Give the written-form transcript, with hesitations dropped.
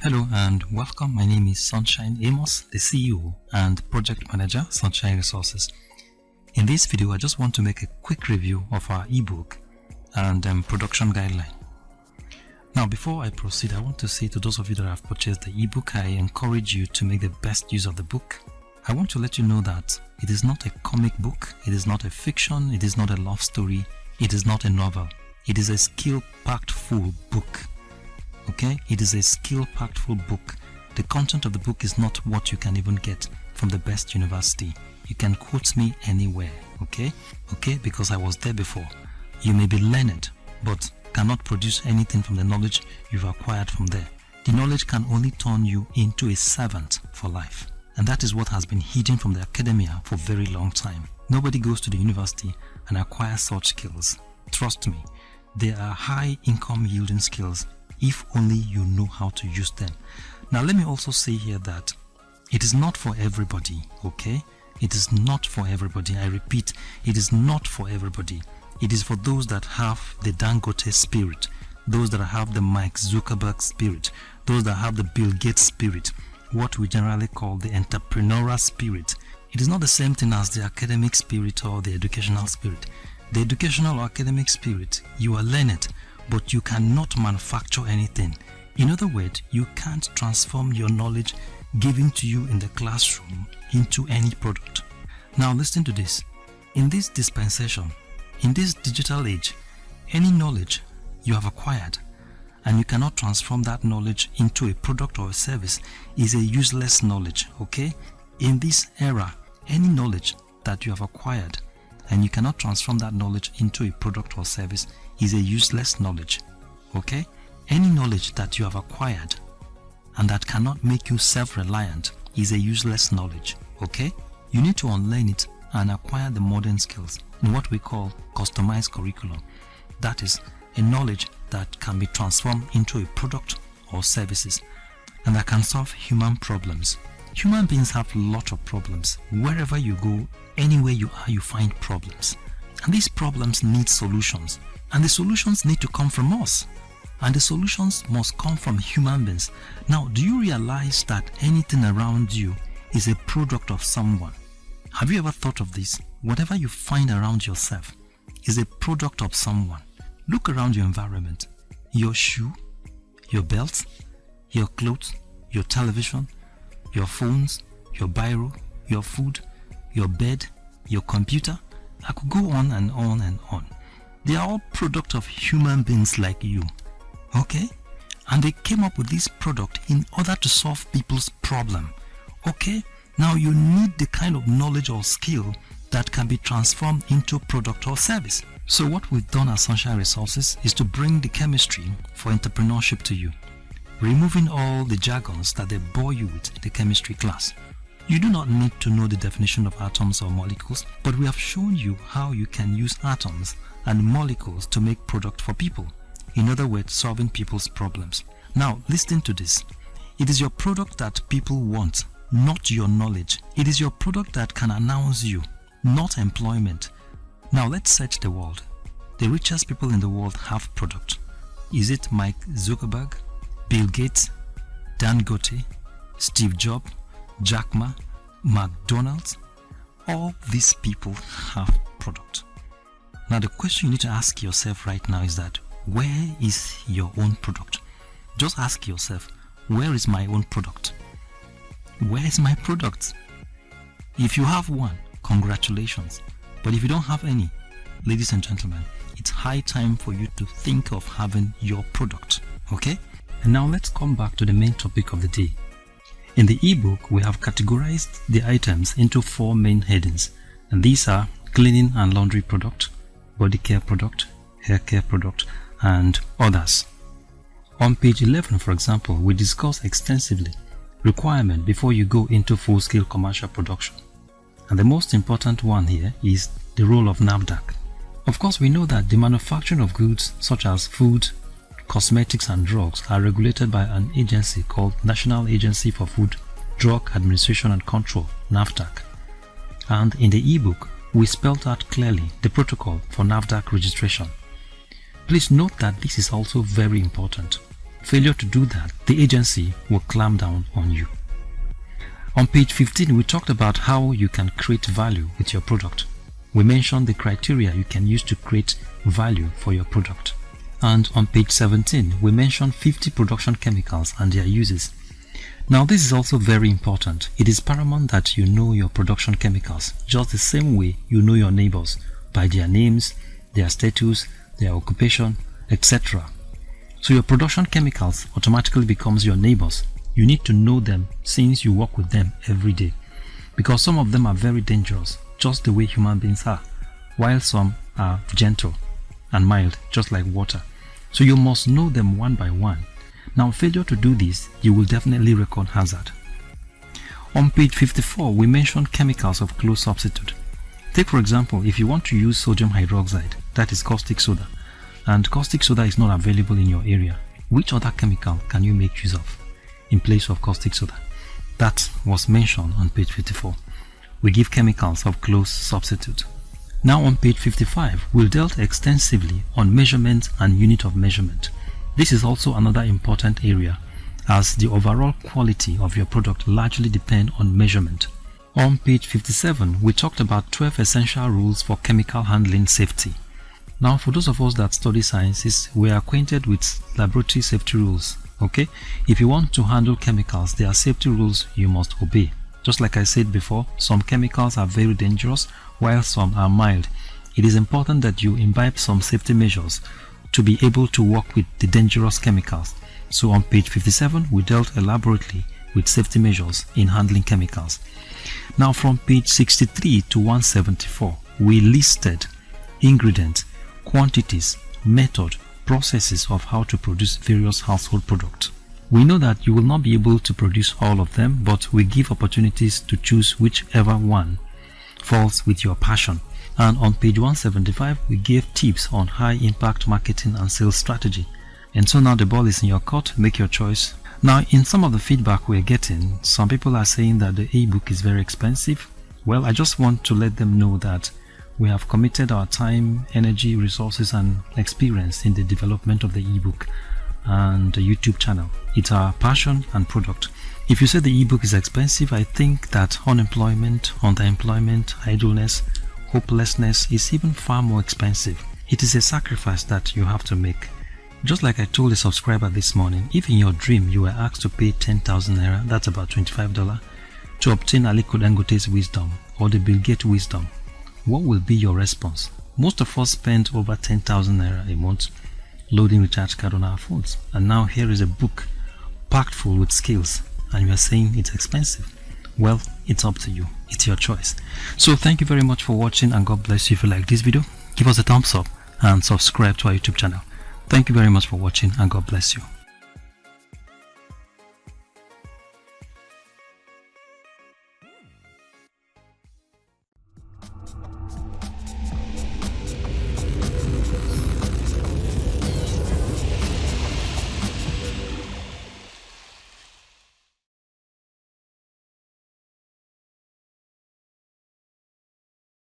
Hello and welcome. My name is Sunshine Amos, the CEO and Project Manager, Sunshine Resources. In this video, I just want to make a quick review of our ebook and production guideline. Now, before I proceed, I want to say to those of you that have purchased the ebook, I encourage you to make the best use of the book. I want to let you know that it is not a comic book, it is not a fiction, it is not a love story, it is not a novel. It is a skill-packed full book. Okay, it is a skill-packed full book. The content of the book is not what you can even get from the best university. You can quote me anywhere, okay, because I was there before. You may be learned, but cannot produce anything from the knowledge you've acquired from there. The knowledge can only turn you into a servant for life. And that is what has been hidden from the academia for a very long time. Nobody goes to the university and acquires such skills. Trust me, they are high income yielding skills if only you know how to use them. Now let me also say here that it is not for everybody, okay? It is not for everybody. I repeat, it is not for everybody. It is for those that have the Dangote spirit, those that have the Mike Zuckerberg spirit, those that have the Bill Gates spirit, what we generally call the entrepreneurial spirit. It is not the same thing as the academic spirit or the educational spirit. The educational or academic spirit, you are learned, but you cannot manufacture anything. In other words, you can't transform your knowledge given to you in the classroom into any product. Now listen to this. In this dispensation, in this digital age, any knowledge you have acquired and you cannot transform that knowledge into a product or a service is a useless knowledge, okay? In this era, any knowledge that you have acquired and you cannot transform that knowledge into a product or service is a useless knowledge, okay? Any knowledge that you have acquired and that cannot make you self-reliant is a useless knowledge, okay? You need to unlearn it and acquire the modern skills in what we call customized curriculum. That is a knowledge that can be transformed into a product or services and that can solve human problems. Human beings have a lot of problems. Wherever you go, anywhere you are, you find problems. And these problems need solutions. And the solutions need to come from us. And the solutions must come from human beings. Now, do you realize that anything around you is a product of someone? Have you ever thought of this? Whatever you find around yourself is a product of someone. Look around your environment. Your shoe, your belt, your clothes, your television, your phones, your biro, your food, your bed, your computer. I could go on and on and on. They are all product of human beings like you, okay? And they came up with this product in order to solve people's problem, okay? Now you need the kind of knowledge or skill that can be transformed into product or service. So what we've done at Sunshine Resources is to bring the chemistry for entrepreneurship to you, removing all the jargons that they bore you with in the chemistry class. You do not need to know the definition of atoms or molecules, but we have shown you how you can use atoms and molecules to make product for people. In other words, solving people's problems. Now, listen to this. It is your product that people want, not your knowledge. It is your product that can announce you, not employment. Now, let's search the world. The richest people in the world have product. Is it Mike Zuckerberg, Bill Gates, Dangote, Steve Jobs, Jack Ma, McDonald's? All these people have product. Now the question you need to ask yourself right now is that, where is your own product? Just ask yourself, where is my own product? Where is my product? If you have one, congratulations. But if you don't have any, ladies and gentlemen, it's high time for you to think of having your product, okay? And now let's come back to the main topic of the day. In the ebook, we have categorized the items into 4 main headings, and these are cleaning and laundry product, body care product, hair care product, and others. On page 11, for example, we discuss extensively requirement before you go into full-scale commercial production. And the most important one here is the role of NAFDAC. Of course, we know that the manufacturing of goods such as food, cosmetics and drugs are regulated by an agency called National Agency for Food, Drug Administration and Control, NAFDAC. And in the ebook, we spelled out clearly the protocol for NAFDAC registration. Please note that this is also very important. Failure to do that, the agency will clamp down on you. On page 15, we talked about how you can create value with your product. We mentioned the criteria you can use to create value for your product. And on page 17, we mentioned 50 production chemicals and their uses. Now this is also very important. It is paramount that you know your production chemicals, just the same way you know your neighbors, by their names, their status, their occupation, etc. So your production chemicals automatically becomes your neighbors. You need to know them since you work with them every day, because some of them are very dangerous, just the way human beings are, while some are gentle and mild, just like water. So you must know them one by one. Now, failure to do this, you will definitely record hazard. On page 54, we mentioned chemicals of close substitute. Take for example, if you want to use sodium hydroxide, that is caustic soda, and caustic soda is not available in your area, which other chemical can you make use of in place of caustic soda? That was mentioned on page 54. We give chemicals of close substitute. Now on page 55, we'll dealt extensively on measurement and unit of measurement. This is also another important area, as the overall quality of your product largely depends on measurement. On page 57, we talked about 12 essential rules for chemical handling safety. Now for those of us that study sciences, we are acquainted with laboratory safety rules. Okay, if you want to handle chemicals, there are safety rules you must obey. Just like I said before, some chemicals are very dangerous while some are mild. It is important that you imbibe some safety measures to be able to work with the dangerous chemicals. So on page 57, we dealt elaborately with safety measures in handling chemicals. Now from page 63 to 174, we listed ingredients, quantities, method, processes of how to produce various household products. We know that you will not be able to produce all of them, but we give opportunities to choose whichever one falls with your passion. And on page 175, we gave tips on high impact marketing and sales strategy. And so now the ball is in your court, make your choice. Now in some of the feedback we're getting, some people are saying that the ebook is very expensive. Well, I just want to let them know that we have committed our time, energy, resources and experience in the development of the ebook and the YouTube channel. It's our passion and product. If you say the ebook is expensive, I think that unemployment, underemployment, idleness, hopelessness is even far more expensive. It is a sacrifice that you have to make. Just like I told a subscriber this morning, if in your dream you were asked to pay 10,000 naira, that's about $25, to obtain Aliko Dangote's wisdom or the Bill Gates wisdom, what will be your response? Most of us spend over 10,000 naira a month loading recharge card on our phones, and now here is a book packed full with skills and you are saying it's expensive. Well, it's up to you. It's your choice. So thank you very much for watching, and God bless you. If you like this video, give us a thumbs up and subscribe to our YouTube channel. Thank you very much for watching, and God bless you.